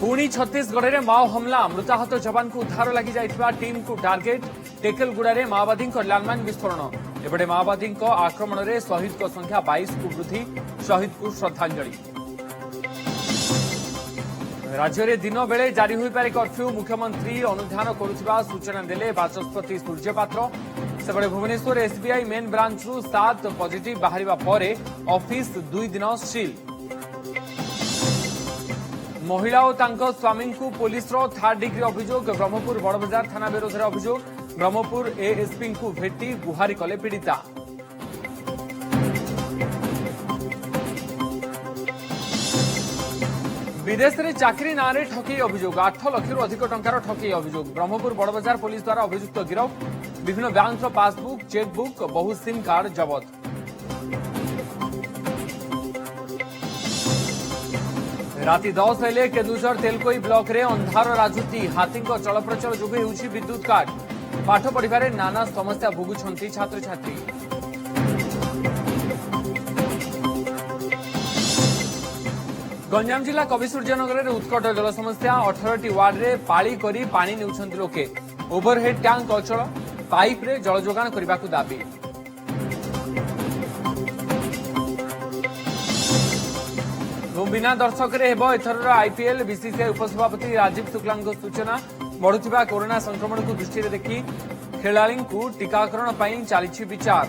पुणी छत्तीसगढ़ में माओ हमला मृताहत जवान को उद्धार लगी जाइथिबा टीम को टार्गेट टेकलगुड़ा माओवादी लैंडमाइन विस्फोरण एपटे माओवादी आक्रमण में शहीद को संख्या 22 को वृद्धि शहीद को श्रद्धांजलि। राज्य में दिन बेले जारी हो पारे कर्फ्यू मुख्यमंत्री अनुधान करुवा सूचना देले बाचस्पति सूर्यपात्र सेपटे Bhubaneswar SBI main branch 7 positive बाहर पर ऑफिस 2 दिन सील। महिला और तांको स्वामी को पुलिस थर्ड डिग्री अभियोग ब्रह्मपुर बड़बजार थाना विरोध में अभियोग ब्रह्मपुर एएसपी को भेटी गुहारी कले पीड़िता। विदेश में चाकरी ना ठकई अभियोग 8 लाख रु अधिक टंकार ठकई अभियोग ब्रह्मपुर बड़बजार पुलिस द्वारा अभियुक्त गिरफ विभिन्न बैंक पासबुक चेकबुक बहु सिम कार्ड जबत। राति 10 हेले केन्दुझर तेलकोई ब्लॉक रे अंधार राजुती हाथी चलप्रचल जोगे होउछि विद्युत काट पाठ पढ़िबारे नाना समस्या भोगुछंती छात्र छात्री। गंजाम जिला कविसूर्यनगर में उत्कट जल समस्या 18टी वार्ड रे पाली करी पानी नेउछंती लोके ओभरहेड टैंक अचल पाइप रे जल जोगान करबाकू दाबी। बिना दर्शक एथर आईपीएल बीसीसीआई उपसभापति राजीव शुक्ला सूचना बढ़ुवा कोरोना संक्रमण को दृष्टि देखि खेलाड़ी टीकाकरण चली विचार।